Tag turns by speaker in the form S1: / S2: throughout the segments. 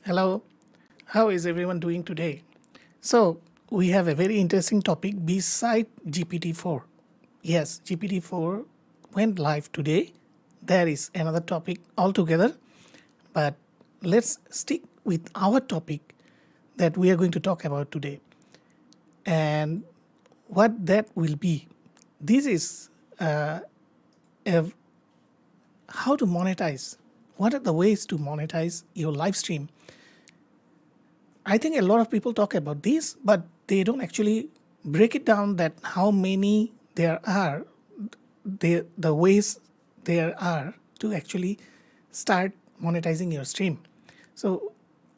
S1: Hello, how is everyone doing today? So, we have a very interesting topic beside GPT-4. Yes, GPT-4 went live today. There is another topic altogether, but let's stick with our topic that we are going to talk about today and what that will be. This is a, how to monetize. What are the ways to monetize your live stream? I think a lot of people talk about this, but they don't actually break it down that how many there are, the ways there are to actually start monetizing your stream. So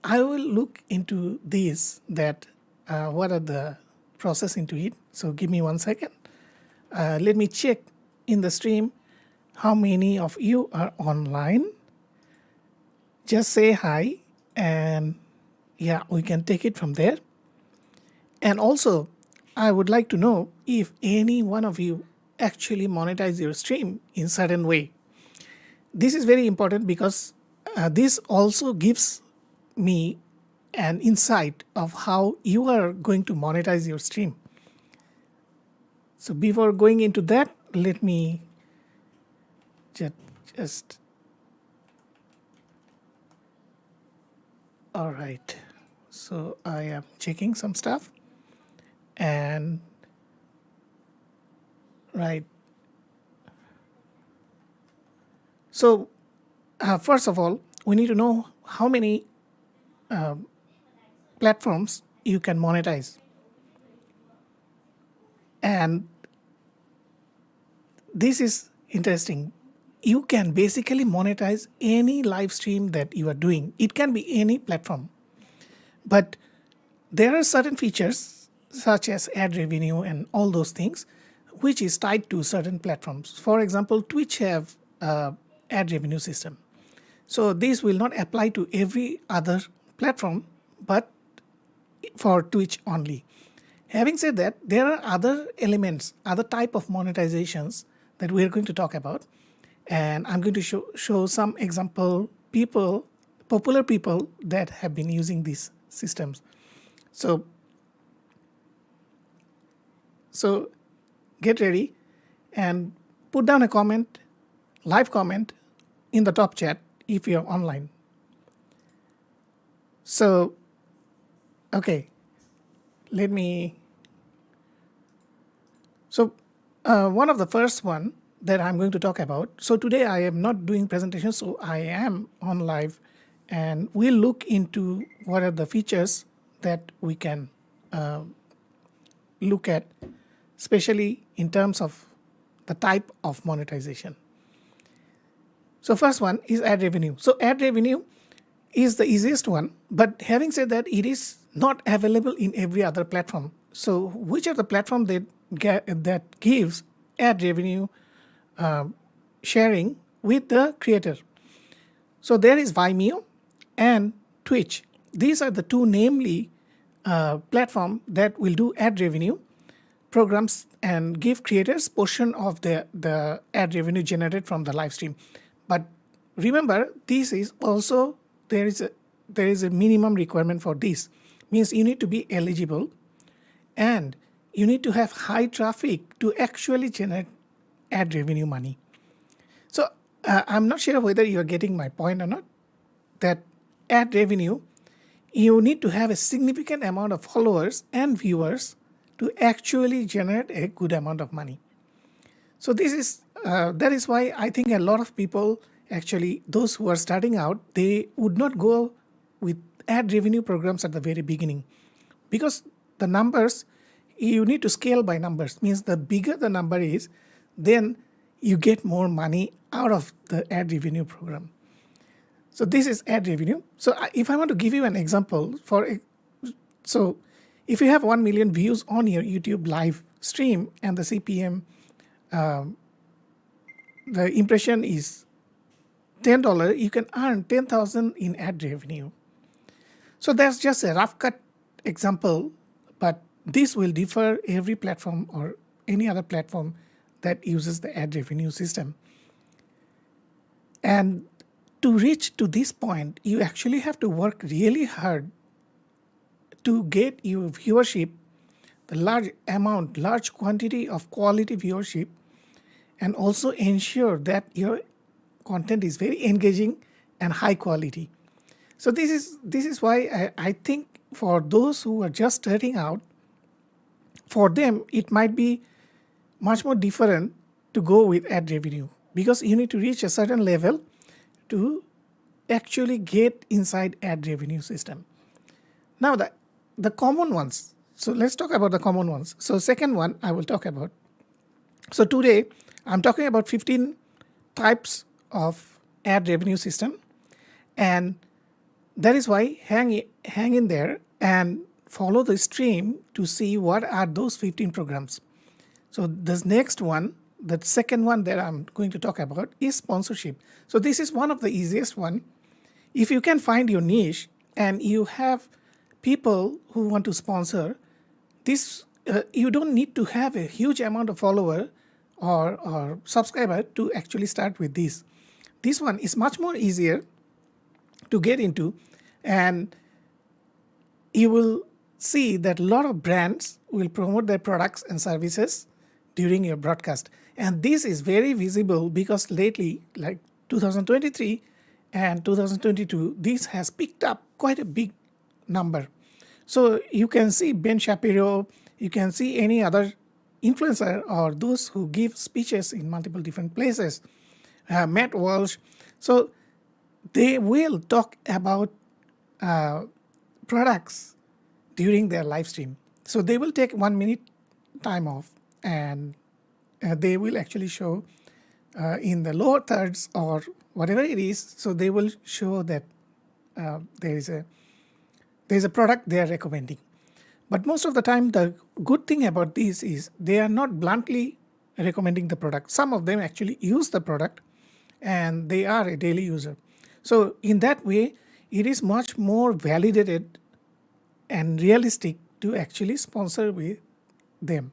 S1: I will look into this, that what are the process into it. So give me 1 second. Let me check in the stream how many of you are online. Just say hi, and yeah, we can take it from there. And also, I would like to know if any one of you actually monetize your stream in certain way. This is very important because this also gives me an insight of how you are going to monetize your stream. So before going into that, let me just all right. So I am checking some stuff, and right. So first of all, we need to know how many platforms you can monetize. And this is interesting. You can basically monetize any live stream that you are doing. It can be any platform. But there are certain features such as ad revenue and all those things which is tied to certain platforms. For example, Twitch have ad revenue system. So this will not apply to every other platform, but for Twitch only. Having said that, there are other elements, other type of monetizations that we are going to talk about, and I'm going to show some example people, popular people that have been using these systems. So get ready and put down a comment, live comment in the top chat if you're online. So, okay, let me. So one of the first one that I'm going to talk about. So today I am not doing presentation, so I am on live, and we'll look into what are the features that we can look at, especially in terms of the type of monetization. So first one is ad revenue. So ad revenue is the easiest one, but having said that, it is not available in every other platform. So which are the platform that gives ad revenue sharing with the creator? So there is Vimeo and Twitch. These are the two namely platform that will do ad revenue programs and give creators portion of the ad revenue generated from the live stream. But remember, this is also there is a minimum requirement for this. Means you need to be eligible and you need to have high traffic to actually generate ad revenue money. So I'm not sure whether you are getting my point or not, that ad revenue, you need to have a significant amount of followers and viewers to actually generate a good amount of money. So this is that is why I think a lot of people, actually those who are starting out, they would not go with ad revenue programs at the very beginning, because the numbers, you need to scale by numbers. Means the bigger the number is, then you get more money out of the ad revenue program. So this is ad revenue. So if I want to give you an example so if you have 1 million views on your YouTube live stream and the CPM, the impression is $10, you can earn 10,000 in ad revenue. So that's just a rough cut example, but this will differ every platform or any other platform that uses the ad revenue system. And to reach to this point, you actually have to work really hard to get your viewership, the large quantity of quality viewership, and also ensure that your content is very engaging and high quality. So this is why I think for those who are just starting out, for them it might be much more different to go with ad revenue, because you need to reach a certain level to actually get inside ad revenue system. Now the common ones. So let's talk about the common ones. So second one I will talk about. So today I'm talking about 15 types of ad revenue system, and that is why hang in there and follow the stream to see what are those 15 programs. So this next one, the second one that I'm going to talk about is sponsorship. So this is one of the easiest one. If you can find your niche and you have people who want to sponsor this, you don't need to have a huge amount of follower or subscriber to actually start with this. This one is much more easier to get into, and you will see that a lot of brands will promote their products and services during your broadcast. And this is very visible because lately, like 2023 and 2022, this has picked up quite a big number. So you can see Ben Shapiro, you can see any other influencer or those who give speeches in multiple different places, Matt Walsh. So they will talk about products during their live stream. So they will take 1 minute time off, and they will actually show in the lower thirds or whatever it is. So they will show that there is a product they are recommending. But most of the time, the good thing about this is they are not bluntly recommending the product. Some of them actually use the product and they are a daily user. So in that way, it is much more validated and realistic to actually sponsor with them.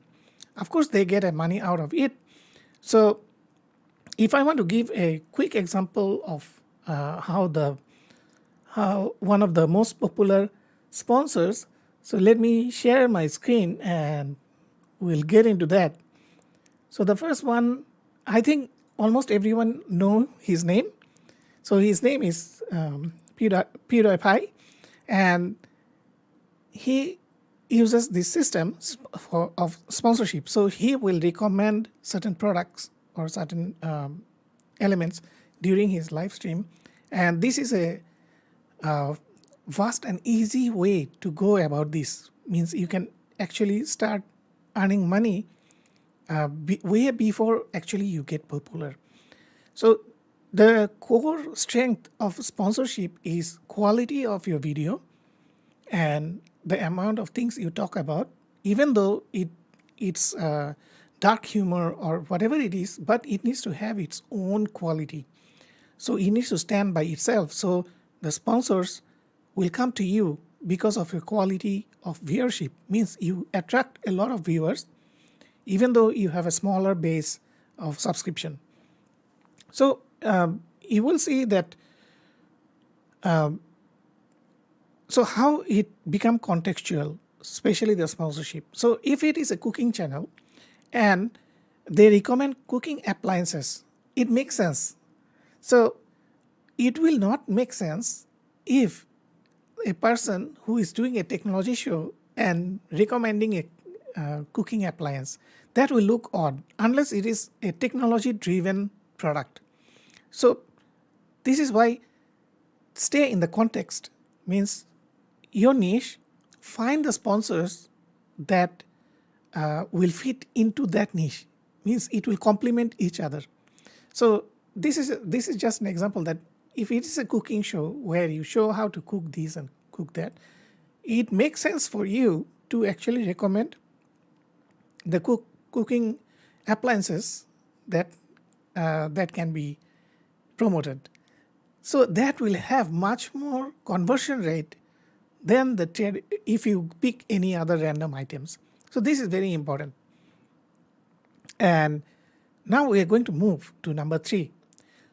S1: Of course, they get a money out of it. So if I want to give a quick example of how one of the most popular sponsors, so let me share my screen and we'll get into that. So the first one, I think almost everyone know his name. So his name is PewDiePie, and he uses this system of sponsorship. So he will recommend certain products or certain elements during his live stream, and this is a vast and easy way to go about this. Means you can actually start earning money way before actually you get popular. So the core strength of sponsorship is quality of your video and the amount of things you talk about, even though it's dark humor or whatever it is, but it needs to have its own quality. So it needs to stand by itself. So the sponsors will come to you because of your quality of viewership. Means you attract a lot of viewers, even though you have a smaller base of subscription. So you will see that. So how it become contextual, especially the sponsorship. So if it is a cooking channel and they recommend cooking appliances, it makes sense. So it will not make sense if a person who is doing a technology show and recommending a cooking appliance. That will look odd unless it is a technology driven product. So this is why stay in the context. Means your niche, find the sponsors that will fit into that niche. Means it will complement each other. So this is just an example that if it is a cooking show where you show how to cook this and cook that, it makes sense for you to actually recommend the cooking appliances that that can be promoted. So that will have much more conversion rate than if you pick any other random items. So this is very important. And now we are going to move to number 3.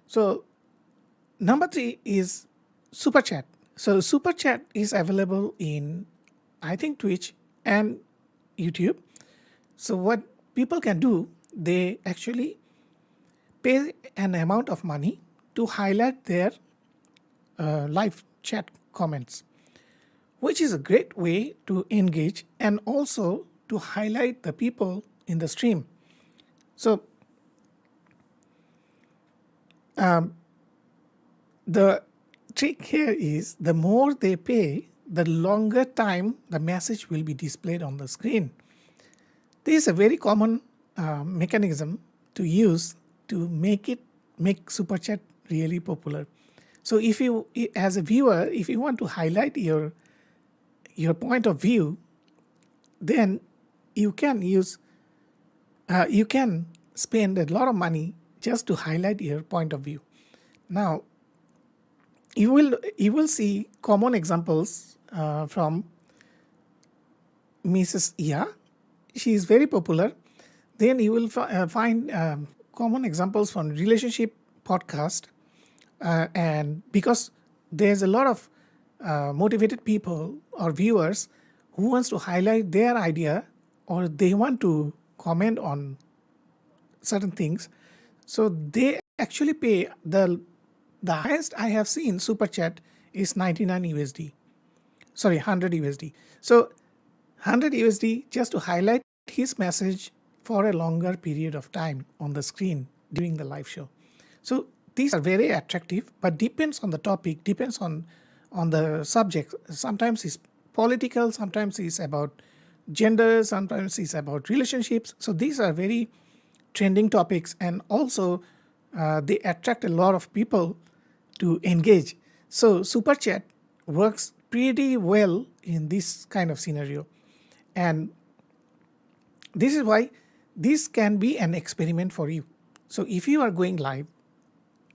S1: So Number 3 is super chat. So super chat is available in, I think, Twitch and YouTube. So what people can do, they actually pay an amount of money to highlight their live chat comments, which is a great way to engage and also to highlight the people in the stream. So the trick here is the more they pay, the longer time the message will be displayed on the screen. This is a very common mechanism to use to make super chat really popular. So if you, as a viewer, if you want to highlight your point of view, then you can use you can spend a lot of money just to highlight your point of view. Now you will see common examples from Mrs. Ia. She is very popular. Then you will find common examples from relationship podcast, and because there's a lot of motivated people or viewers who wants to highlight their idea or they want to comment on certain things, so they actually pay the highest I have seen super chat is 99 USD. Sorry, 100 USD. So 100 USD just to highlight his message for a longer period of time on the screen during the live show. So these are very attractive, but depends on the topic, depends on the subject. Sometimes it's political, sometimes it's about gender, sometimes it's about relationships. So these are very trending topics, and also they attract a lot of people to engage. So super chat works pretty well in this kind of scenario, and this is why this can be an experiment for you. So if you are going live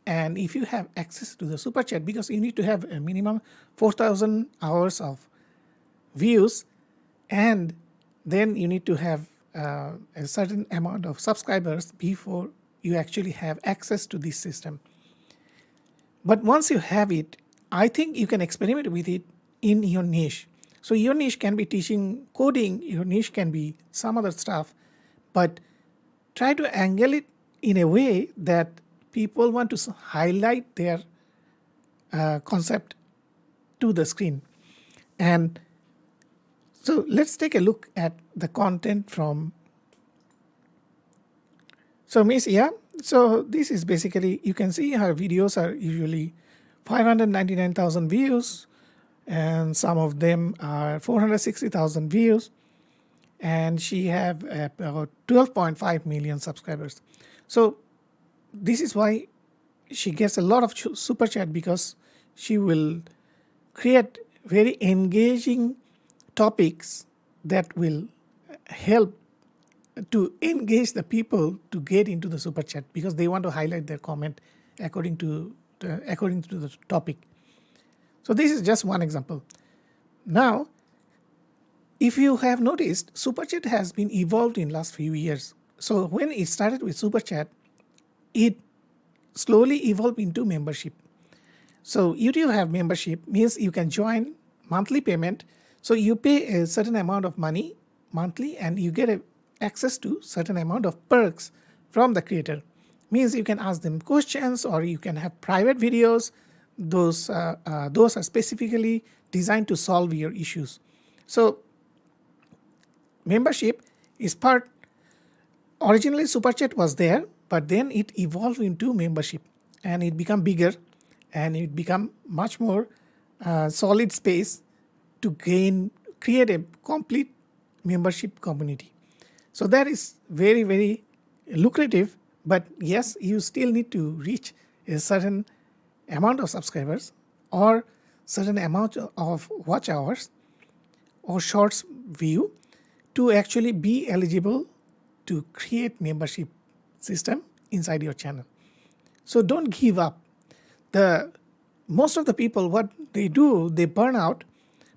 S1: and if you have access to the super chat, because you need to have a minimum 4,000 hours of views, and then you need to have a certain amount of subscribers before you actually have access to this system. But once you have it, I think you can experiment with it in your niche. So your niche can be teaching coding, your niche can be some other stuff, but try to angle it in a way that people want to highlight their concept to the screen. And so let's take a look at the content from. So Miss Ia, so this is basically, you can see her videos are usually 599,000 views, and some of them are 460,000 views, and she have about 12.5 million subscribers. So this is why she gets a lot of super chat, because she will create very engaging topics that will help to engage the people to get into the super chat, because they want to highlight their comment according to the topic. So this is just one example. Now, if you have noticed, super chat has been evolved in last few years. So when it started with super chat, it slowly evolved into membership. So YouTube have membership, means you can join monthly payment. So you pay a certain amount of money monthly and you get access to certain amount of perks from the creator. Means you can ask them questions, or you can have private videos. Those are specifically designed to solve your issues. So membership is part. Originally super chat was there, but then it evolved into membership and it became bigger and it become much more solid space to create a complete membership community. So that is very, very lucrative, but yes, you still need to reach a certain amount of subscribers or certain amount of watch hours or shorts view to actually be eligible to create membership system inside your channel. So don't give up. Most of the people, what they do, they burn out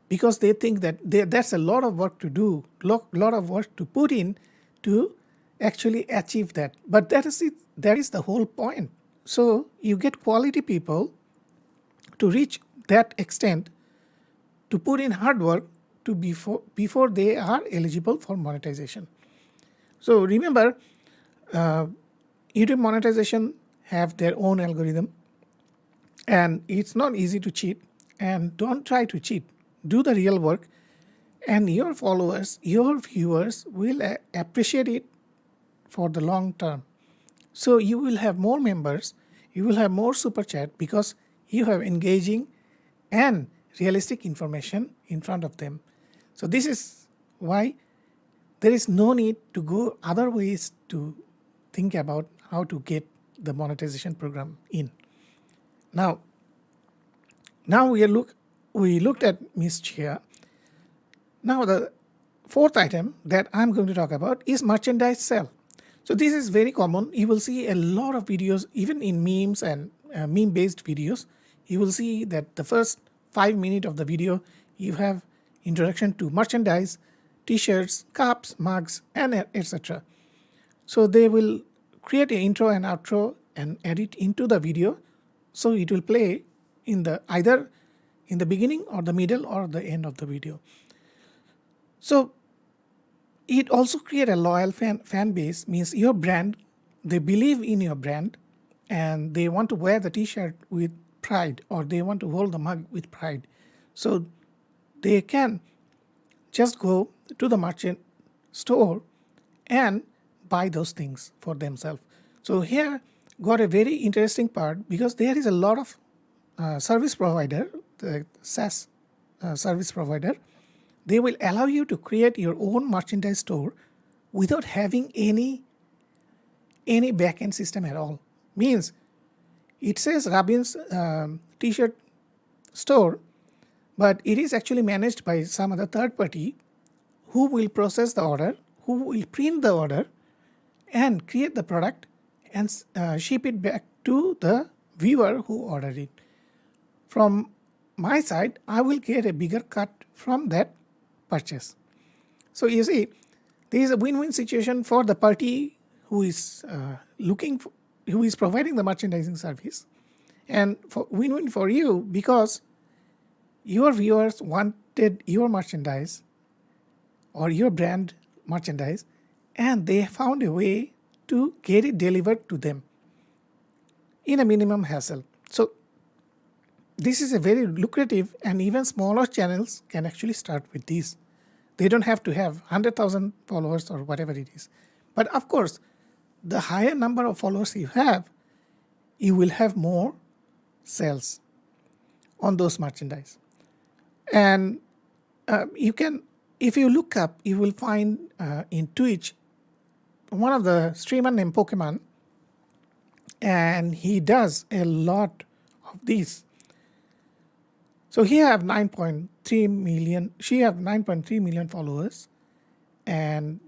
S1: because they think that that's a lot of work to do, lot of work to put in to actually achieve that. But that is it. That is the whole point. So you get quality people to reach that extent, to put in hard work to before they are eligible for monetization. So remember, YouTube monetization have their own algorithm, and it's not easy to cheat. And don't try to cheat. Do the real work, and your followers, your viewers will appreciate it for the long term. So you will have more members, you will have more super chat because you have engaging and realistic information in front of them. So this is why there is no need to go other ways to think about how to get the monetization program in. Now we looked at Miss Chia. Now the fourth item that I'm going to talk about is merchandise sale. So this is very common. You will see a lot of videos, even in memes and meme-based videos. You will see that the first 5 minutes of the video, you have introduction to merchandise, t-shirts, cups, mugs, and etc. So they will create an intro and outro and edit into the video. So it will play in the either in the beginning or the middle or the end of the video. So it also create a loyal fan base, means your brand, they believe in your brand and they want to wear the t-shirt with pride, or they want to hold the mug with pride. So they can just go to the merchant store and buy those things for themselves. So here got a very interesting part, because there is a lot of service provider, the SaaS service provider. They will allow you to create your own merchandise store without having any backend system at all. Means it says Rabin's t-shirt store, but it is actually managed by some other third party who will process the order, who will print the order and create the product and ship it back to the viewer who ordered it. From my side, I will get a bigger cut from that purchase. So you see, there is a win-win situation for the party who is who is providing the merchandising service, and for win-win for you, because your viewers wanted your merchandise or your brand merchandise, and they found a way to get it delivered to them in a minimum hassle. So this is a very lucrative, and even smaller channels can actually start with this. They don't have to have 100,000 followers or whatever it is. But of course, the higher number of followers you have, you will have more sales on those merchandise. And you can, if you look up, you will find in Twitch one of the streamer named Pokemon, and he does a lot of these. So he have 9.3 million, she have 9.3 million followers, and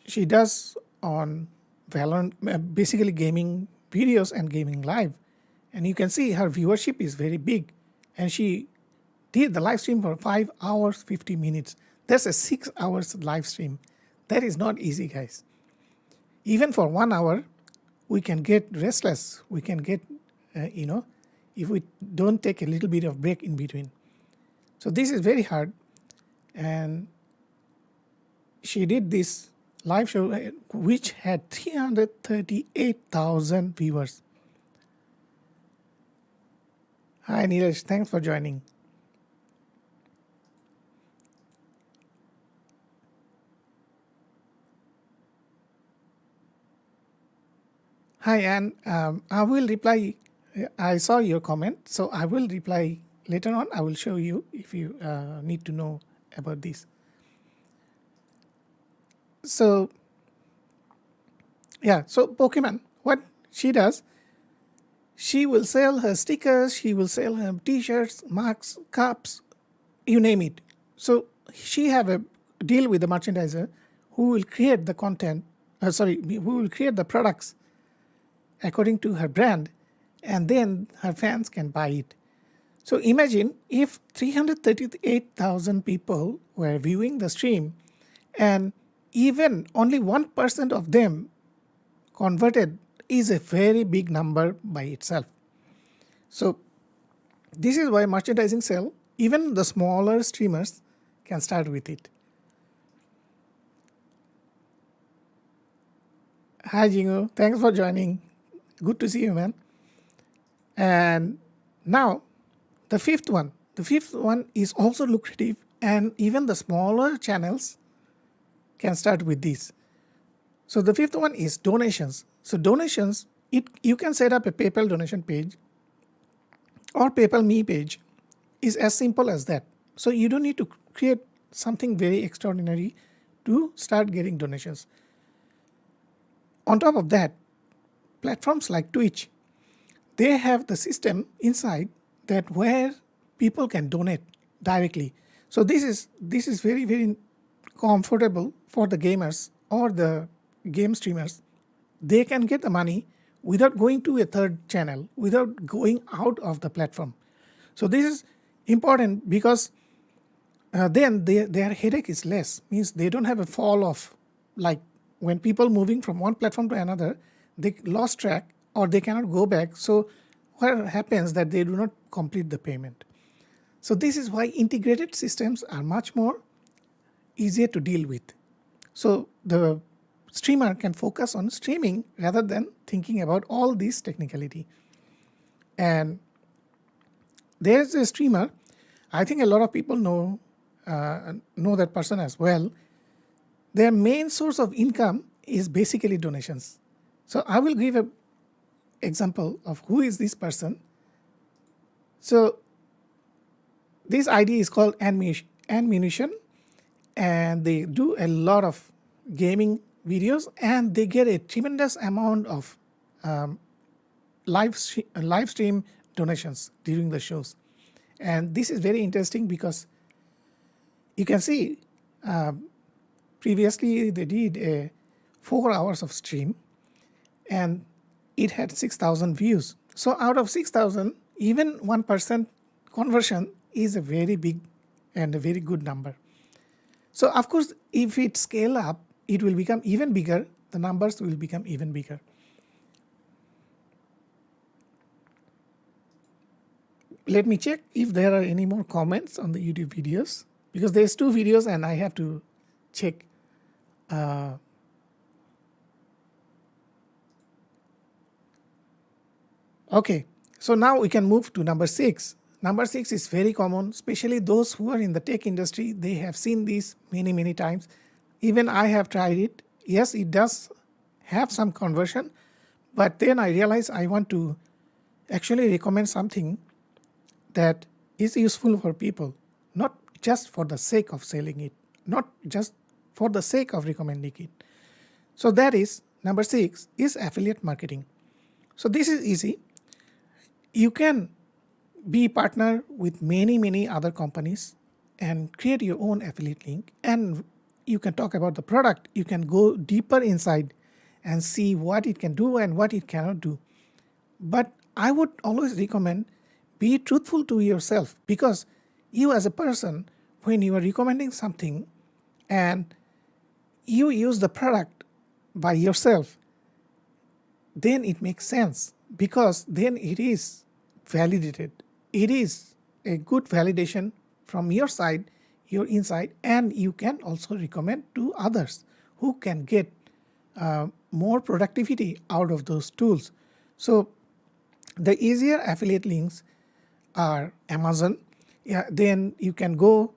S1: she does on Valorant, basically gaming videos and gaming live. And you can see her viewership is very big, and she did the live stream for 5 hours, 50 minutes. That's a 6 hours live stream. That is not easy, guys. Even for 1 hour, we can get restless. We can get, if we don't take a little bit of break in between. So this is very hard. And she did this live show, which had 338,000 viewers. Hi Neeraj, thanks for joining. Hi Anne, I will reply. I saw your comment, so I will reply later on. I will show you if you need to know about this. So yeah, so Pokemon, what she does, she will sell her stickers, she will sell her t-shirts, mugs, cups, you name it. So she have a deal with the merchandiser who will create the content, who will create the products according to her brand, and then her fans can buy it. So imagine if 338,000 people were viewing the stream, and even only 1% of them converted is a very big number by itself. So This is why merchandising sell, even the smaller streamers can start with it. Hi Jingo, thanks for joining. Good to see you, man. And now the fifth one. The fifth one is also lucrative, and even the smaller channels can start with this. So the fifth one is donations. So donations, you can set up a PayPal donation page or PayPal Me page. Is as simple as that. So you don't need to create something very extraordinary to start getting donations. On top of that, platforms like Twitch, they have the system inside that where people can donate directly. So this is very, very comfortable for the gamers or the game streamers. They can get the money without going to a third channel, without going out of the platform. So this is important because then their headache is less, means they don't have a fall off, like when people moving from one platform to another, they lost track or they cannot go back. So what happens that they do not complete the payment. So this is why integrated systems are much more easier to deal with. So the streamer can focus on streaming rather than thinking about all these technicality. And there's a streamer, I think a lot of people know that person as well. Their main source of income is basically donations. So I will give an example of who is this person. So this ID is called Ammunition, and they do a lot of gaming videos, and they get a tremendous amount of live stream donations during the shows. And this is very interesting because you can see previously they did a 4 hours of stream and it had 6,000 views. So out of 6,000, even 1% conversion is a very big and a very good number. So of course, if it scale up, it will become even bigger. The numbers will become even bigger. Let me check if there are any more comments on the YouTube videos, because there's 2 videos and I have to check. Okay, so now we can move to number 6. Number 6 is very common, especially those who are in the tech industry. They have seen this many times. Even I have tried it. Yes, it does have some conversion, but then I realize I want to actually recommend something that is useful for people, not just for the sake of selling it, not just for the sake of recommending it. So that is number 6 is affiliate marketing. So this is easy. You can be partner with many other companies and create your own affiliate link, and you can talk about the product. You can go deeper inside and see what it can do and what it cannot do. But I would always recommend be truthful to yourself, because you as a person, when you are recommending something and you use the product by yourself, then it makes sense, because then it is validated. It is a good validation from your side, your inside, and you can also recommend to others who can get more productivity out of those tools. So the easier affiliate links are Amazon. Yeah, then you can go.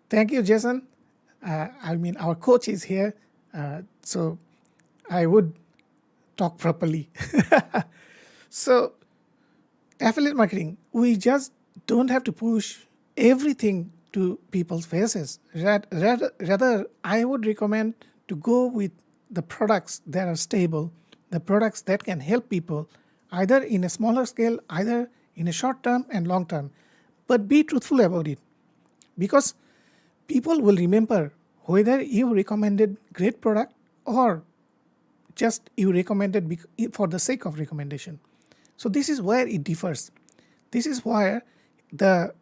S1: Thank you, Jason. I mean, our coach is here, so I would talk properly. So affiliate marketing, we just don't have to push everything to people's faces. Rather, I would recommend to go with the products that are stable, the products that can help people either in a smaller scale, either in a short term and long term. But be truthful about it, because people will remember whether you recommended great product or just you recommended for the sake of recommendation. So this is where it differs. This is where the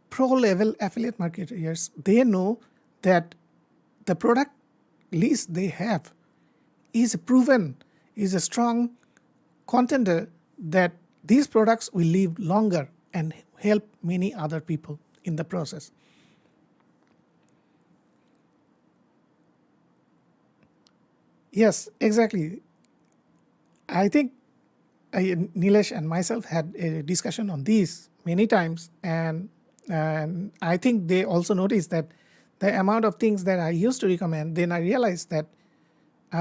S1: pro level affiliate marketers, they know that the product list they have is proven is a strong contender that these products will live longer and help many other people in the process. Yes, exactly. I think Nilesh and myself had a discussion on these many times, and I think they also noticed that the amount of things that I used to recommend, then I realized that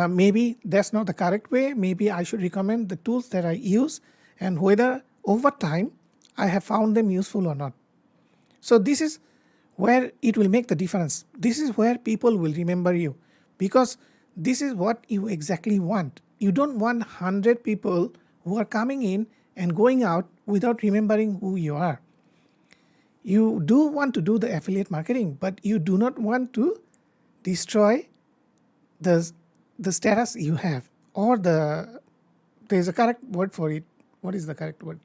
S1: maybe that's not the correct way. Maybe I should recommend the tools that I use and whether over time I have found them useful or not. So this is where it will make the difference. This is where people will remember you, because this is what you exactly want. You don't want 100 people who are coming in and going out without remembering who you are. You do want to do the affiliate marketing, but you do not want to destroy the status you have, or there's a correct word for it. What is the correct word?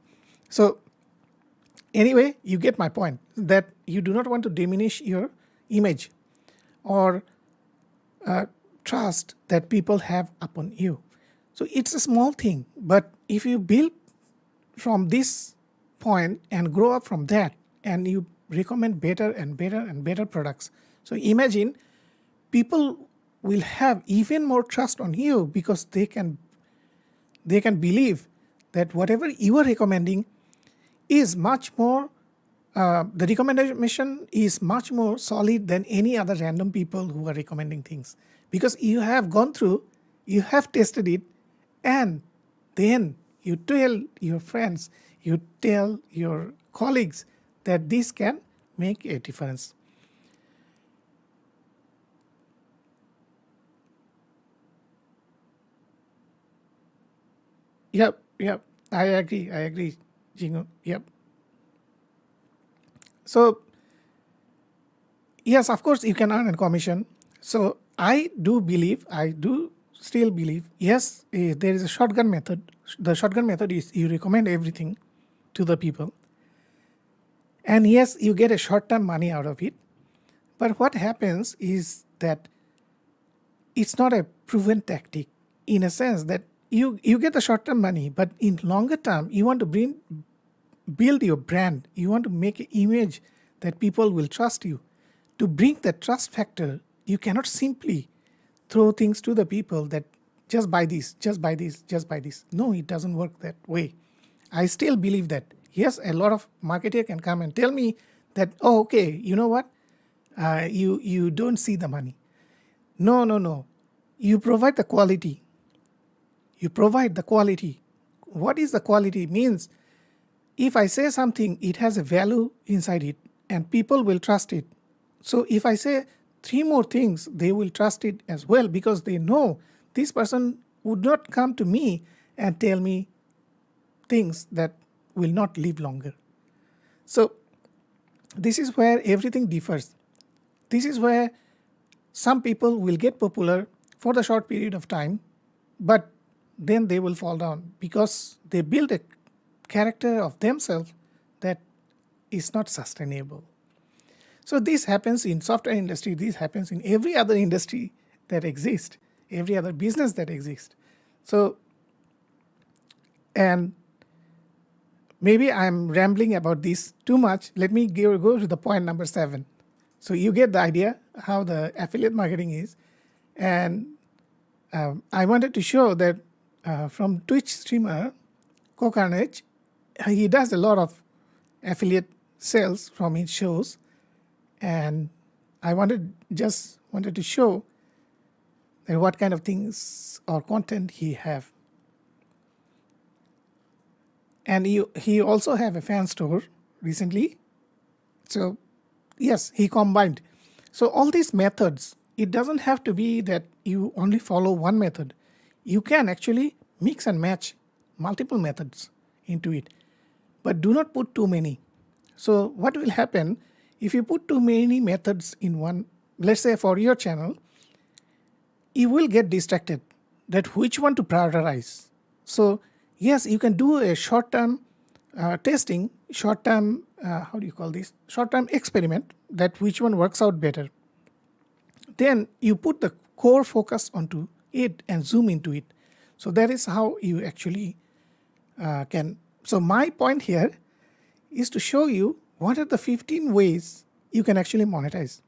S1: So anyway, you get my point, that you do not want to diminish your image or trust that people have upon you. So it's a small thing, but if you build from this point and grow up from that, and you recommend better and better and better products, so imagine people will have even more trust on you, because they can believe that whatever you are recommending is much more, the recommendation is much more solid than any other random people who are recommending things, because you have gone through, you have tested it, and then you tell your friends, you tell your colleagues that this can make a difference. Yep, I agree, Jingo. Yep. So yes, of course you can earn a commission. So I do still believe, yes, there is a shotgun method. The shotgun method is you recommend everything to the people, and yes, you get a short-term money out of it. But what happens is that it's not a proven tactic, in a sense that you get the short-term money, but in longer term you want to build your brand. You want to make an image that people will trust you. To bring that trust factor, you cannot simply throw things to the people that just buy this, just buy this, just buy this. No, it doesn't work that way. I still believe that yes, a lot of marketer can come and tell me that, oh, okay, you know what, you don't see the money. No. You provide the quality. You provide the quality. What is the quality? Means if I say something, it has a value inside it, and people will trust it. So if I say 3 more things, they will trust it as well, because they know this person would not come to me and tell me things that will not live longer. So this is where everything differs. This is where some people will get popular for the short period of time, but then they will fall down because they build a character of themselves that is not sustainable. So this happens in software industry, this happens in every other industry that exists, every other business that exists. So, and maybe I'm rambling about this too much. Let me go to the point number 7. So you get the idea how the affiliate marketing is. And I wanted to show that from Twitch streamer Kokarnage, he does a lot of affiliate sales from his shows, and I wanted to show that what kind of things or content he have. And he also have a fan store recently. So yes, he combined. So all these methods, it doesn't have to be that you only follow one method. You can actually mix and match multiple methods into it, but do not put too many. So what will happen if you put too many methods in one, let's say for your channel, you will get distracted that which one to prioritize. So yes, you can do a short-term testing, short-term, how do you call this? Short-term experiment, that which one works out better. Then you put the core focus onto it and zoom into it. So that is how you actually can. So my point here is to show you what are the 15 ways you can actually monetize.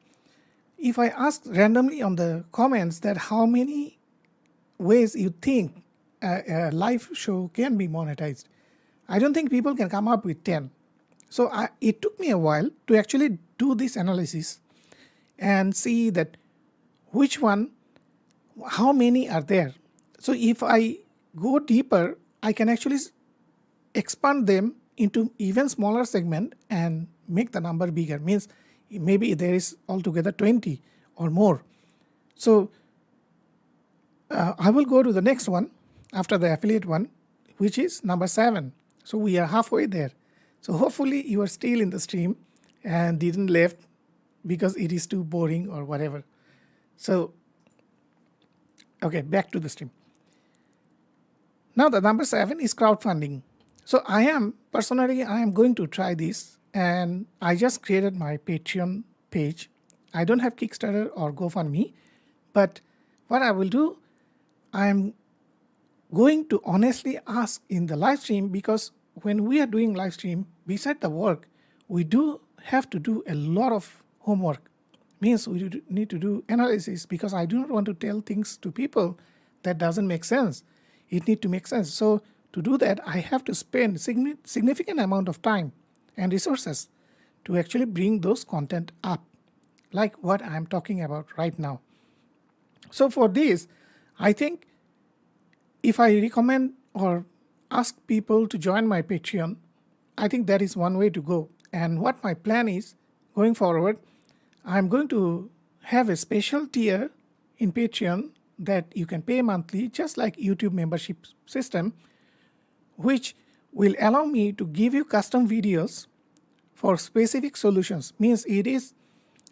S1: If I ask randomly on the comments that how many ways you think a live show can be monetized, I don't think people can come up with 10. So it took me a while to actually do this analysis and see that which one, how many are there. So if I go deeper, I can actually expand them into even smaller segment and make the number bigger. Means maybe there is altogether 20 or more. So I will go to the next one after the affiliate one, which is number 7. So we are halfway there. So hopefully you are still in the stream and didn't left because it is too boring or whatever. So okay, back to the stream. Now the number 7 is crowdfunding. So I am going to try this, and I just created my Patreon page. I don't have Kickstarter or GoFundMe, but what I will do, I'm going to honestly ask in the live stream, because when we are doing live stream, beside the work, we do have to do a lot of homework. Means we need to do analysis, because I do not want to tell things to people that doesn't make sense. It need to make sense. So to do that, I have to spend significant amount of time and resources to actually bring those content up, like what I'm talking about right now. So for this, I think if I recommend or ask people to join my Patreon, I think that is one way to go. And what my plan is going forward, I'm going to have a special tier in Patreon that you can pay monthly, just like YouTube membership system, which will allow me to give you custom videos for specific solutions. Means it is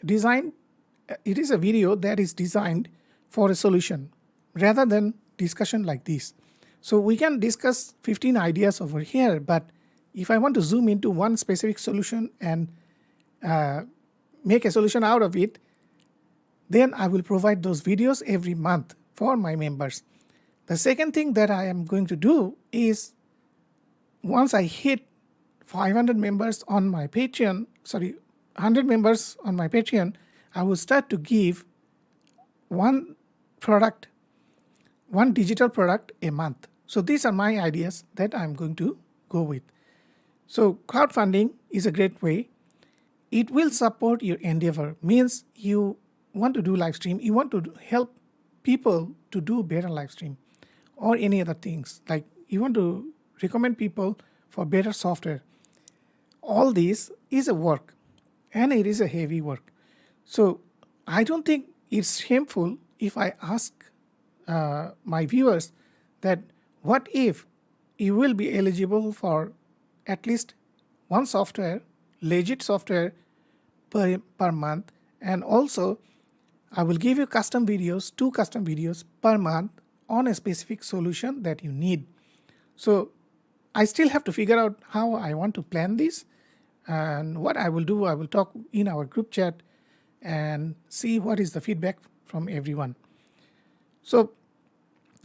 S1: a video that is designed for a solution rather than discussion like this. So we can discuss 15 ideas over here, but if I want to zoom into one specific solution and make a solution out of it, then I will provide those videos every month for my members. The second thing that I am going to do is, once I hit 500 members on my Patreon, 100 members on my Patreon, I will start to give one digital product a month. So these are my ideas that I'm going to go with. So crowdfunding is a great way. It will support your endeavor. Means you want to do live stream, you want to help people to do better live stream, or any other things, like you want to recommend people for better software. All this is a work, and it is a heavy work. So I don't think it's shameful if I ask my viewers that what if you will be eligible for at least one software, legit software per month, and also I will give you custom videos, 2 custom videos per month on a specific solution that you need. So I still have to figure out how I want to plan this, and what I will do, I will talk in our group chat and see what is the feedback from everyone. So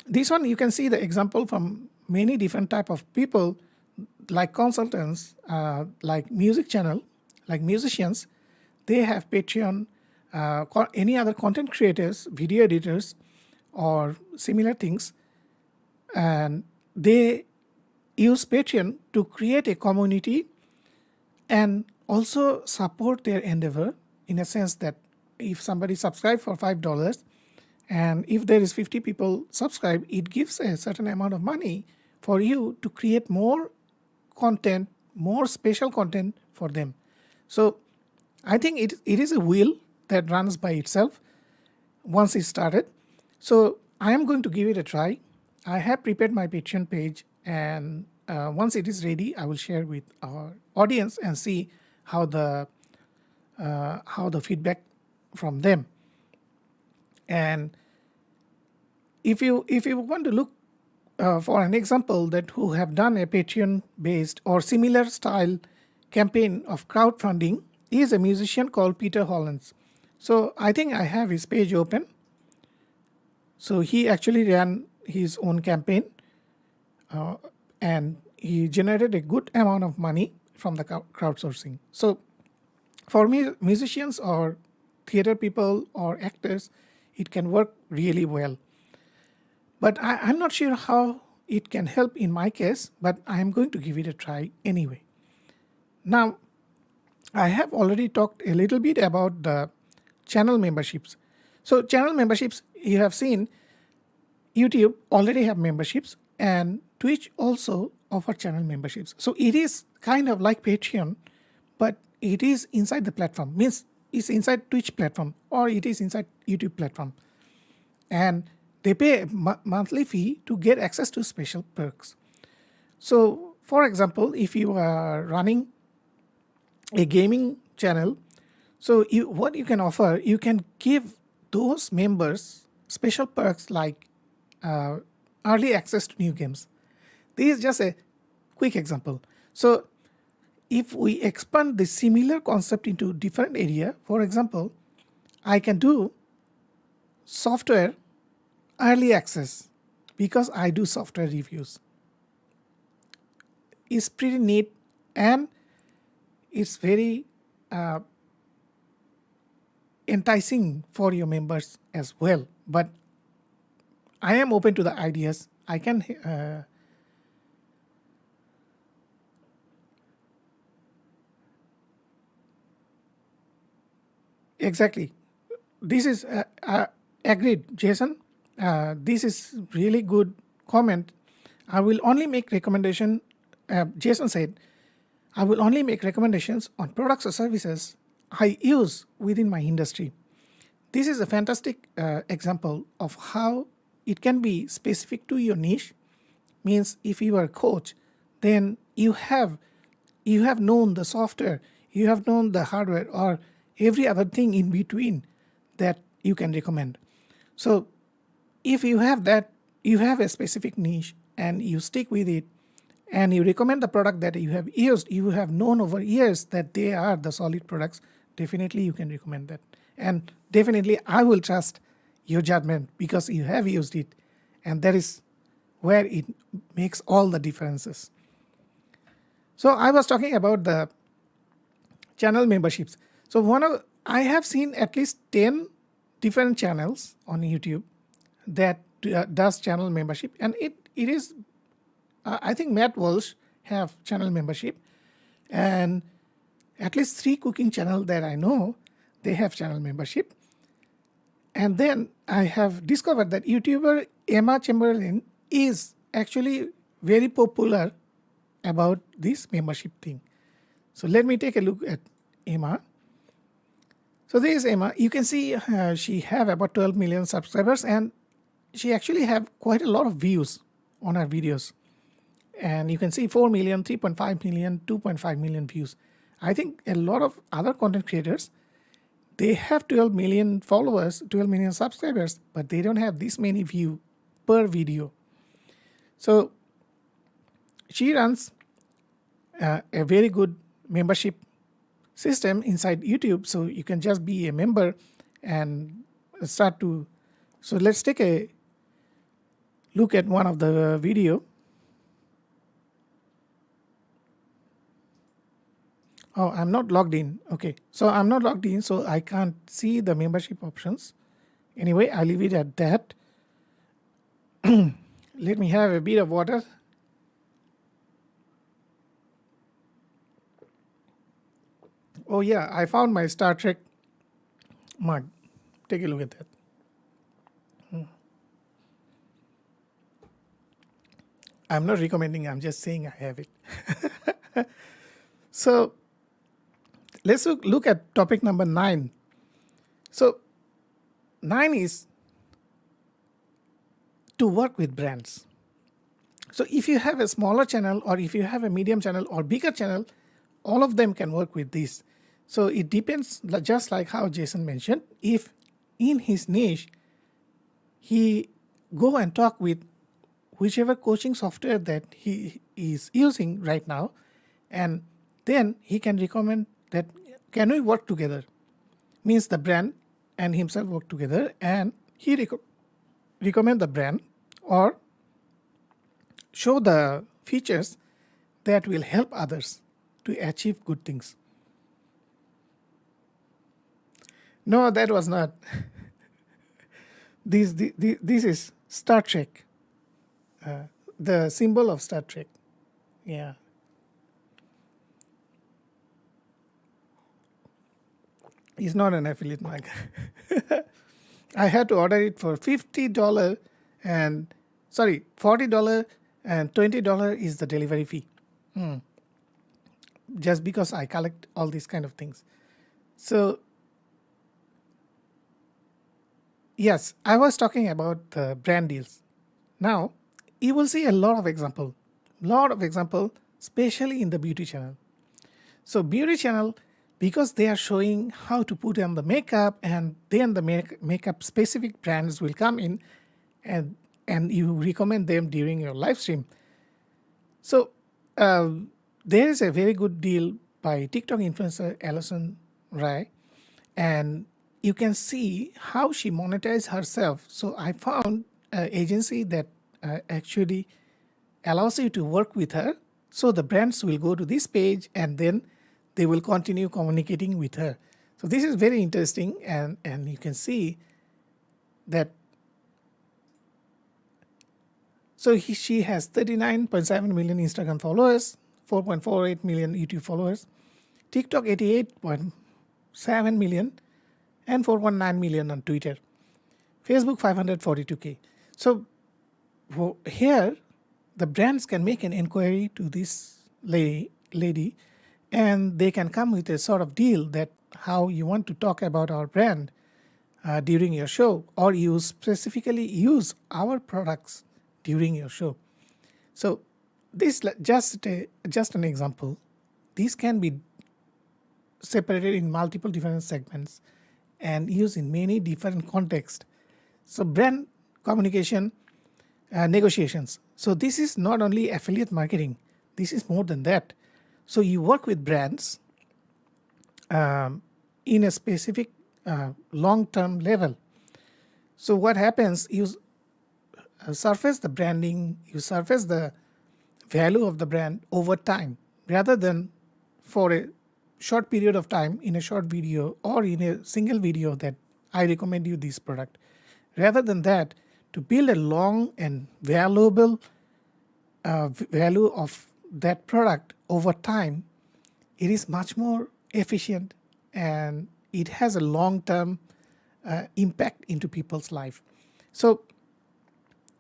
S1: this one, you can see the example from many different type of people, like consultants, like music channel, like musicians. They have Patreon, any other content creators, video editors, or similar things, and they use Patreon to create a community and also support their endeavor, in a sense that if somebody subscribes for $5, and if there is 50 people subscribe, it gives a certain amount of money for you to create more content, more special content for them. So I think it is a wheel that runs by itself once it's started. So I am going to give it a try. I have prepared my Patreon page, and once it is ready, I will share with our audience and see how the feedback from them. And if you want to look for an example that who have done a Patreon based or similar style campaign of crowdfunding, is a musician called Peter Hollins. So I think I have his page open. So he actually ran his own campaign, and he generated a good amount of money from the crowdsourcing. So for musicians or theater people or actors, it can work really well. But I'm not sure how it can help in my case, but I'm going to give it a try anyway. Now, I have already talked a little bit about the channel memberships. So channel memberships, you have seen YouTube already have memberships, and Twitch also offer channel memberships. So it is kind of like Patreon, but it is inside the platform, means it's inside Twitch platform or it is inside YouTube platform. And they pay a monthly fee to get access to special perks. So for example, if you are running a gaming channel, so what you can offer, you can give those members special perks like early access to new games. This is just a quick example. So if we expand the similar concept into different area, for example, I can do software early access because I do software reviews. It's pretty neat, and it's very enticing for your members as well. But I am open to the ideas. I can exactly. This is agreed, Jason. This is really good comment. I will only make recommendation. Jason said, I will only make recommendations on products or services I use within my industry. This is a fantastic example of how it can be specific to your niche. Means if you are a coach, then you have known the software, you have known the hardware or every other thing in between that you can recommend. So if you have that, you have a specific niche and you stick with it and you recommend the product that you have used, you have known over years that they are the solid products, definitely you can recommend that. And definitely I will trust your judgment because you have used it, and that is where it makes all the differences. So I was talking about the channel memberships. So I have seen at least 10 different channels on YouTube that does channel membership, and it is I think Matt Walsh have channel membership, and at least 3 cooking channels that I know, they have channel membership. And then I have discovered that YouTuber Emma Chamberlain is actually very popular about this membership thing. So let me take a look at Emma. So there is Emma. You can see she have about 12 million subscribers, and she actually have quite a lot of views on her videos. And you can see 4 million, 3.5 million, 2.5 million views. I think a lot of other content creators, they have 12 million followers, 12 million subscribers, but they don't have this many views per video. So she runs a very good membership system inside YouTube. So you can just be a member and start to. So let's take a look at one of the video. Oh, I'm not logged in. Okay, so I'm not logged in, so I can't see the membership options. Anyway, I'll leave it at that. Let me have a bit of water. Oh yeah, I found my Star Trek mug. Take a look at that. I'm not recommending, I'm just saying I have it. So let's look at topic number 9. So 9 is to work with brands. So if you have a smaller channel, or if you have a medium channel or bigger channel, all of them can work with this. So it depends, just like how Jason mentioned, if in his niche he go and talk with whichever coaching software that he is using right now, and then he can recommend that can we work together, means the brand and himself work together, and he recommend the brand or show the features that will help others to achieve good things. No, that was not. This is Star Trek, the symbol of Star Trek. Yeah. It's not an affiliate market. I had to order it for $50 and $40 and $20 is the delivery fee. Just because I collect all these kind of things. So yes, I was talking about the brand deals. Now you will see a lot of example, especially in the beauty channel. So beauty channel, because they are showing how to put on the makeup, and then the makeup specific brands will come in and you recommend them during your live stream. So there is a very good deal by TikTok influencer Alison Rai, and you can see how she monetizes herself. So I found an agency that actually allows you to work with her. So the brands will go to this page and then they will continue communicating with her. So this is very interesting, and you can see that. So she has 39.7 million Instagram followers, 4.48 million YouTube followers, TikTok 88.7 million, and 4.9 million on Twitter, Facebook 542K. So here the brands can make an inquiry to this lady and they can come with a sort of deal that how you want to talk about our brand during your show, or you specifically use our products during your show. So this just an example. These can be separated in multiple different segments and used in many different contexts. So brand communication, negotiations. So this is not only affiliate marketing, this is more than that. So you work with brands in a specific long-term level. So what happens, you surface the branding, you surface the value of the brand over time, rather than for a short period of time in a short video or in a single video that I recommend you this product. Rather than that, to build a long and valuable value of that product over time, it is much more efficient and it has a long-term impact into people's life. So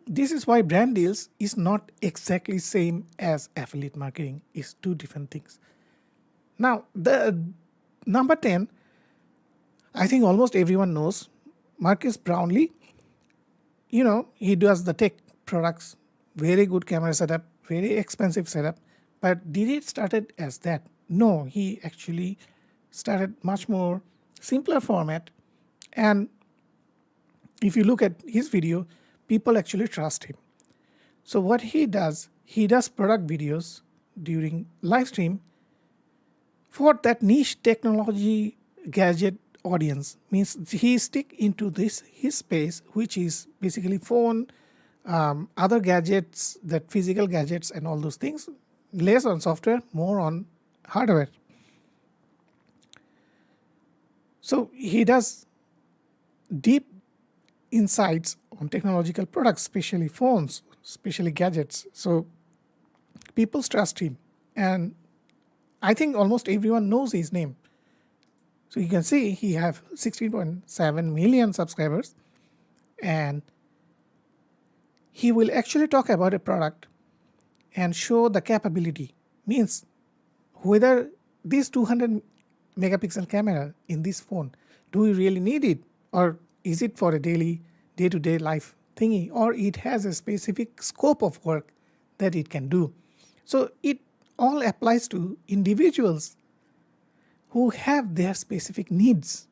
S1: this is why brand deals is not exactly same as affiliate marketing. It's two different things. Now the number 10, I think almost everyone knows Marcus Brownlee. You know, he does the tech products, very good camera setup, very expensive setup. But did it started as that? No, he actually started much more simpler format. And if you look at his video, people actually trust him. So what he does product videos during live stream for that niche technology gadget audience. Means he stick into this his space, which is basically phone, other gadgets, that physical gadgets and all those things, less on software, more on hardware. So he does deep insights on technological products, especially phones, especially gadgets. So people trust him, and I think almost everyone knows his name. So you can see he have 16.7 million subscribers, and he will actually talk about a product and show the capability. Means whether this 200 megapixel camera in this phone, do we really need it, or is it for a daily day-to-day life thingy, or it has a specific scope of work that it can do. So it all applies to individuals who have their specific needs.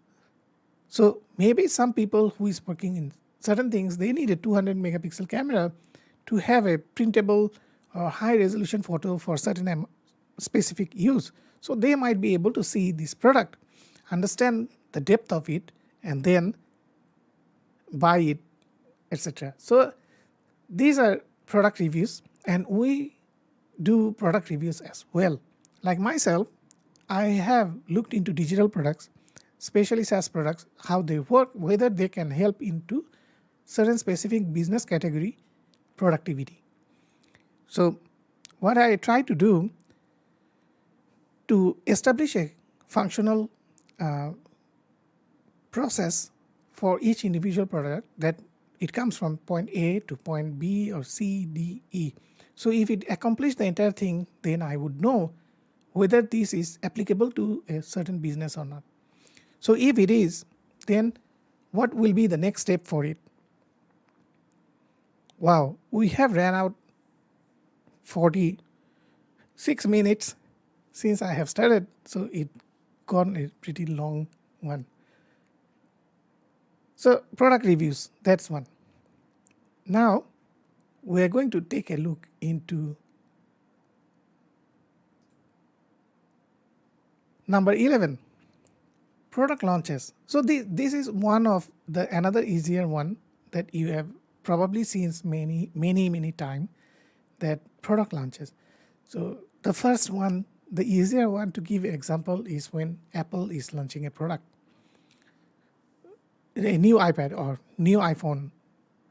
S1: So maybe some people who is working in certain things, they need a 200 megapixel camera to have a printable or high resolution photo for certain specific use. So they might be able to see this product, understand the depth of it, and then buy it, etc. So these are product reviews, and we do product reviews as well. Like myself, I have looked into digital products, especially SaaS products, how they work, whether they can help into certain specific business category productivity. So what I try to do to establish a functional process for each individual product, that it comes from point A to point B or C, D, E. So if it accomplishes the entire thing, then I would know whether this is applicable to a certain business or not. So if it is, then what will be the next step for it? Wow, we have ran out 46 minutes since I have started, so it gone a pretty long one. So product reviews, that's one. Now we are going to take a look into number 11, product launches. So this is one of the another easier one that you have probably seen many times, that product launches. So the first one, the easier one to give example is when Apple is launching a product, a new iPad or new iPhone,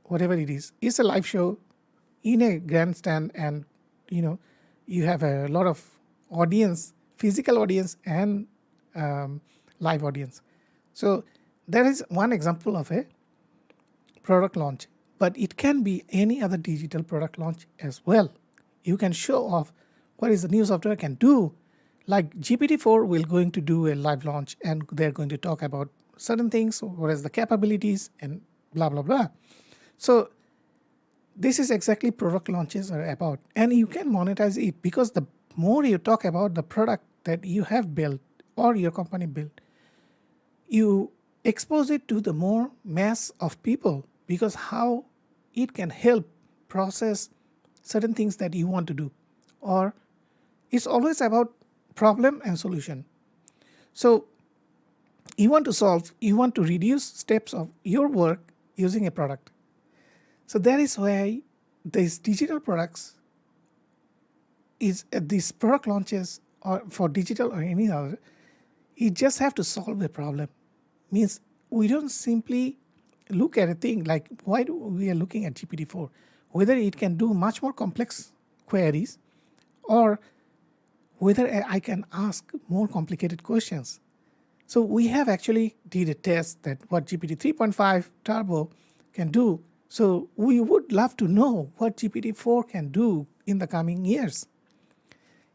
S1: whatever it is. It's a live show in a grandstand, and you have a lot of audience, physical audience and live audience. So that is one example of a product launch, but it can be any other digital product launch as well. You can show off what is the new software can do. Like GPT-4 will going to do a live launch, and they're going to talk about certain things, what is the capabilities and blah blah blah. So this is exactly product launches are about, and you can monetize it, because the more you talk about the product that you have built or your company built, you expose it to the more mass of people, because how it can help process certain things that you want to do, or it's always about problem and solution. So you want to solve, you want to reduce steps of your work using a product. So that is why these digital products is these product launches, or for digital or any other, you just have to solve a problem. Means we don't simply look at a thing like why do we are looking at GPT-4, whether it can do much more complex queries, or whether I can ask more complicated questions. So we have actually did a test that what GPT 3.5 Turbo can do. So we would love to know what GPT-4 can do in the coming years.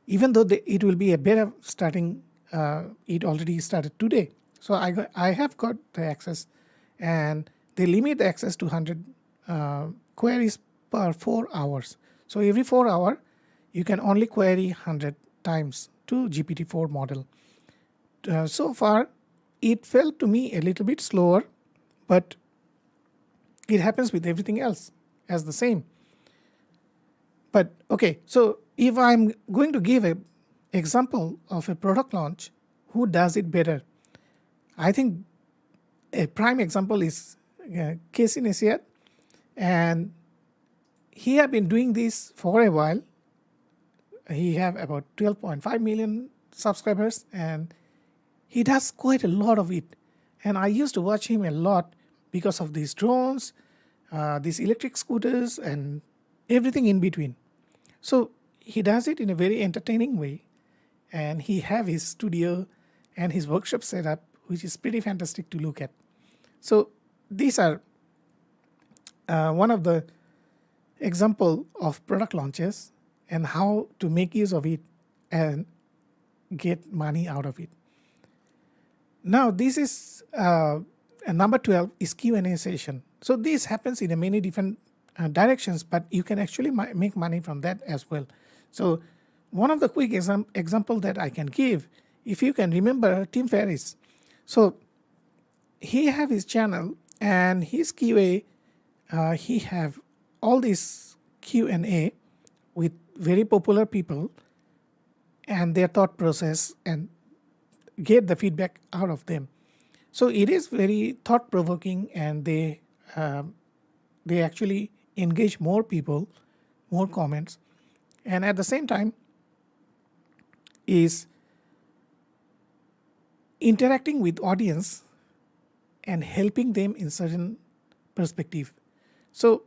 S1: Even though it will be a better starting, it already started today. So I have got the access, and they limit the access to 100 queries per 4 hours. So every 4 hours, you can only query 100 times to GPT-4 model. So far, it felt to me a little bit slower, but it happens with everything else as the same. But okay, so if I'm going to give an example of a product launch, who does it better? I think a prime example is Casey Neistat, and he had been doing this for a while. He have about 12.5 million subscribers, and he does quite a lot of it. And I used to watch him a lot because of these drones, these electric scooters, and everything in between. So he does it in a very entertaining way, and he have his studio and his workshop set up, which is pretty fantastic to look at. So these are one of the example of product launches and how to make use of it and get money out of it. Now this is number 12 is Q&A session. So this happens in a many different directions, but you can actually make money from that as well. So one of the quick example that I can give, if you can remember Tim Ferriss. So he have his channel, and his QA, he have all this Q&A with very popular people and their thought process, and get the feedback out of them. So it is very thought provoking, and they actually engage more people, more comments, and at the same time is interacting with audience and helping them in certain perspective. So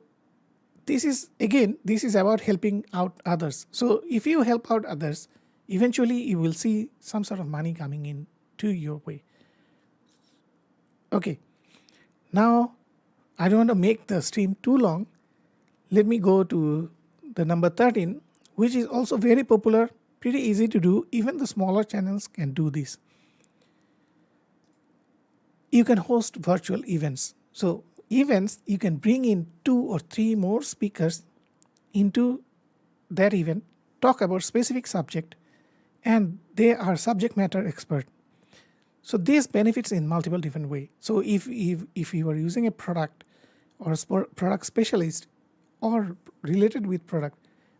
S1: this is about helping out others. So if you help out others, eventually you will see some sort of money coming in to your way. Okay, now I don't want to make the stream too long. Let me go to the number 13, which is also very popular, pretty easy to do. Even the smaller channels can do this. You can host virtual events. So events, you can bring in 2 or 3 more speakers into that event, talk about specific subject, and they are subject matter expert. So this benefits in multiple different ways. So if you are using a product or a product specialist or related with product,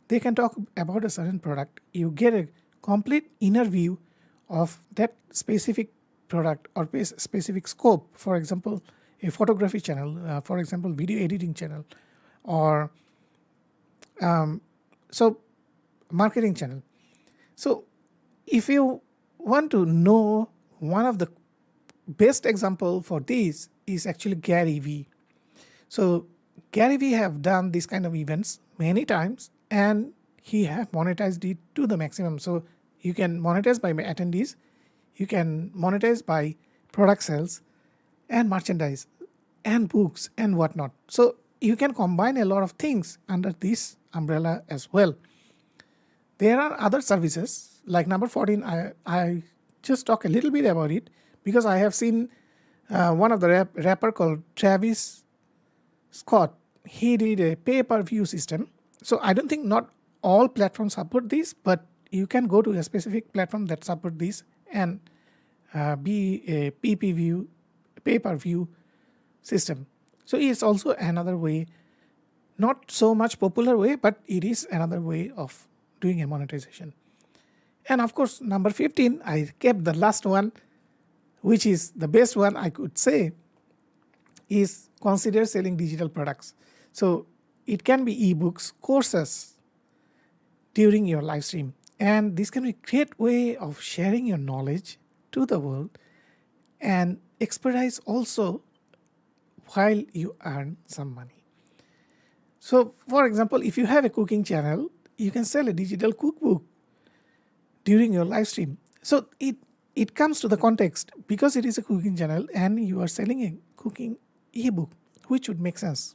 S1: they can talk about a certain product. You get a complete inner view of that specific product or specific scope. For example, a photography channel, for example, video editing channel, or so marketing channel. So if you want to know, one of the best example for this is actually Gary Vee. So Gary Vee have done this kind of events many times, and he have monetized it to the maximum. So you can monetize by attendees, you can monetize by product sales and merchandise and books and whatnot. So you can combine a lot of things under this umbrella as well. There are other services like number 14. I just talk a little bit about it because I have seen one of the rapper called Travis Scott. He did a pay-per-view system. So I don't think not all platforms support this, but you can go to a specific platform that support this and be a pay-per-view system. So it's also another way, not so much popular way, but it is another way of doing a monetization. And of course, number 15, I kept the last one, which is the best one I could say, is consider selling digital products. So it can be ebooks, courses during your live stream. And this can be a great way of sharing your knowledge to the world and expertise also while you earn some money. So for example, if you have a cooking channel, you can sell a digital cookbook during your live stream. So it comes to the context because it is a cooking channel and you are selling a cooking ebook, which would make sense.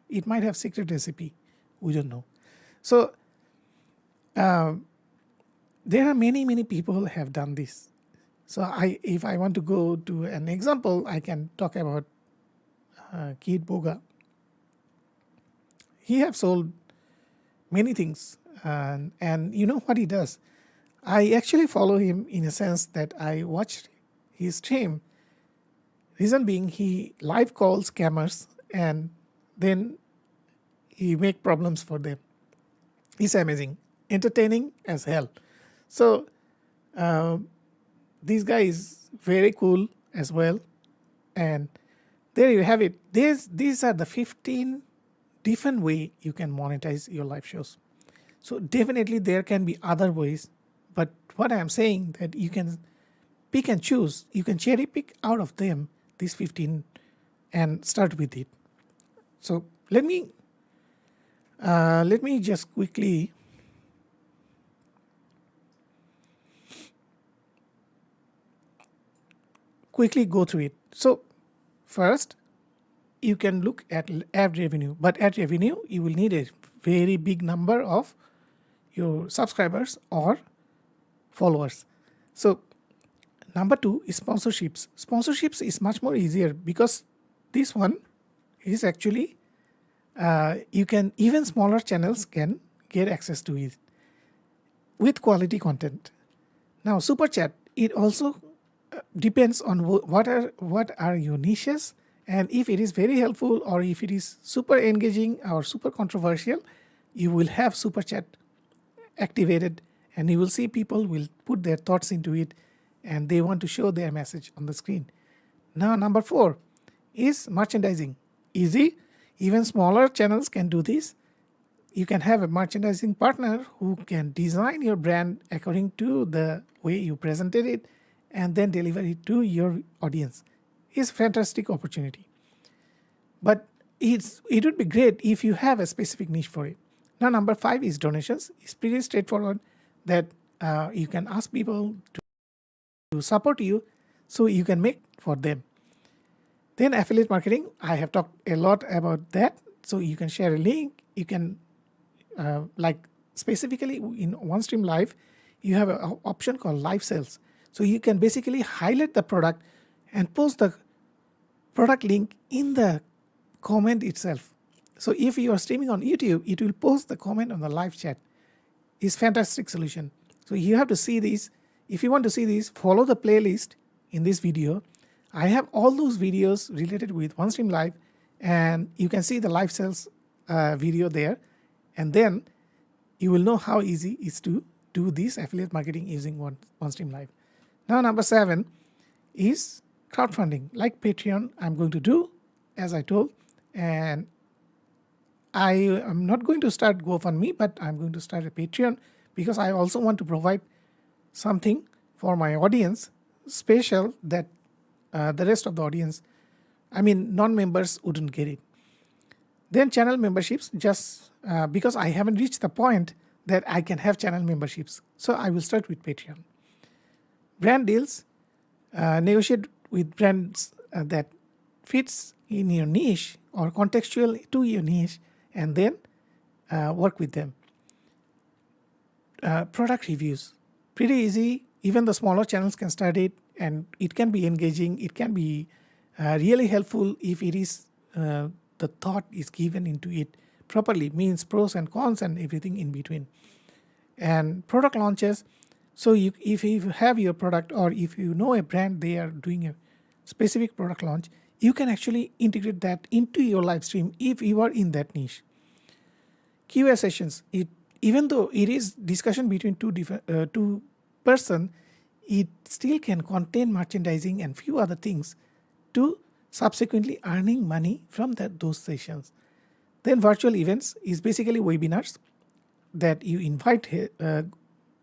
S1: It might have secret recipe, we don't know. So there are many people who have done this. So if I want to go to an example, I can talk about Keith Boga. He have sold many things, and you know what he does. I actually follow him in a sense that I watched his stream. Reason being, he live calls scammers and then he make problems for them. It's amazing, entertaining as hell. So this guy is very cool as well. And there you have it. These are the 15 different ways you can monetize your live shows. So definitely there can be other ways, but what I am saying that you can pick and choose, you can cherry pick out of them these 15 and start with it. So let me just quickly go through it. So first, you can look at ad revenue, but ad revenue, you will need a very big number of your subscribers or followers. So number 2 is sponsorships. Sponsorships is much more easier because this one is actually you can, even smaller channels can get access to it with quality content. Now super chat, it also depends on what are your niches, and if it is very helpful or if it is super engaging or super controversial, you will have super chat activated and you will see people will put their thoughts into it and they want to show their message on the screen. Now number 4 is merchandising. Easy. Even smaller channels can do this. You can have a merchandising partner who can design your brand according to the way you presented it and then deliver it to your audience. It's a fantastic opportunity. But it would be great if you have a specific niche for it. Now, number 5 is donations. It's pretty straightforward that you can ask people to support you so you can make for them. Then affiliate marketing, I have talked a lot about that. So you can share a link. You can like specifically in OneStream Live, you have an option called live sales. So you can basically highlight the product and post the product link in the comment itself. So if you are streaming on YouTube, it will post the comment on the live chat. It's fantastic solution. So you have to see this. If you want to see this, follow the playlist in this video. I have all those videos related with OneStream Live, and you can see the live sales video there, and then you will know how easy it is to do this affiliate marketing using OneStream Live. Now, number 7 is crowdfunding, like Patreon. I'm going to do as I told, and I am not going to start GoFundMe, but I'm going to start a Patreon because I also want to provide something for my audience special that the rest of the audience, I mean non-members, wouldn't get it. Then channel memberships, just because I haven't reached the point that I can have channel memberships. So I will start with Patreon. Brand deals, negotiate with brands that fits in your niche or contextual to your niche, and then work with them. Product reviews, pretty easy. Even the smaller channels can start it, and it can be engaging. It can be really helpful if it is the thought is given into it properly, means pros and cons and everything in between. And product launches, so if you have your product, or if you know a brand, they are doing a specific product launch, you can actually integrate that into your live stream if you are in that niche. Q&A sessions, even though it is discussion between two person, it still can contain merchandising and few other things to subsequently earning money from those sessions. Then virtual events is basically webinars that you invite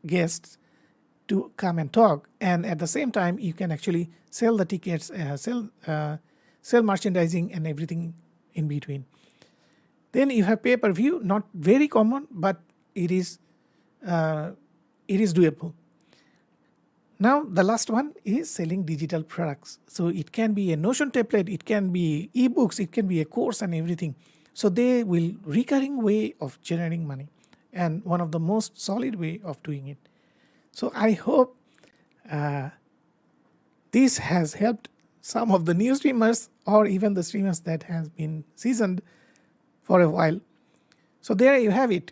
S1: guests to come and talk, and at the same time you can actually sell the tickets, sell merchandising and everything in between. Then you have pay-per-view, not very common, but it is doable. Now the last one is selling digital products. So it can be a Notion template, it can be ebooks, it can be a course and everything. So they will recurring way of generating money, and one of the most solid way of doing it. So I hope this has helped some of the new streamers, or even the streamers that has been seasoned for a while. So there you have it.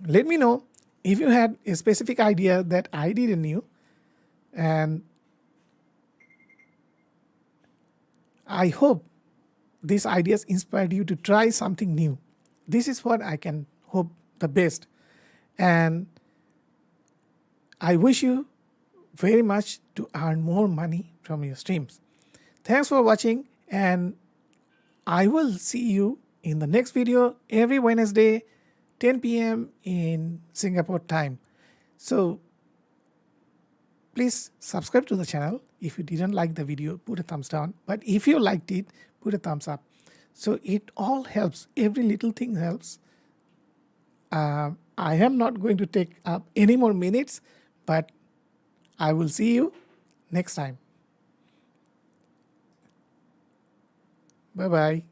S1: Let me know if you had a specific idea that I didn't know, and I hope these ideas inspired you to try something new. This is what I can hope the best, and I wish you very much to earn more money from your streams. Thanks for watching, and I will see you in the next video every Wednesday 10 p.m. in Singapore time. So please subscribe to the channel. If you didn't like the video, put a thumbs down, but if you liked it, put a thumbs up. So it all helps. Every little thing helps. I am not going to take up any more minutes, but I will see you next time. Bye bye.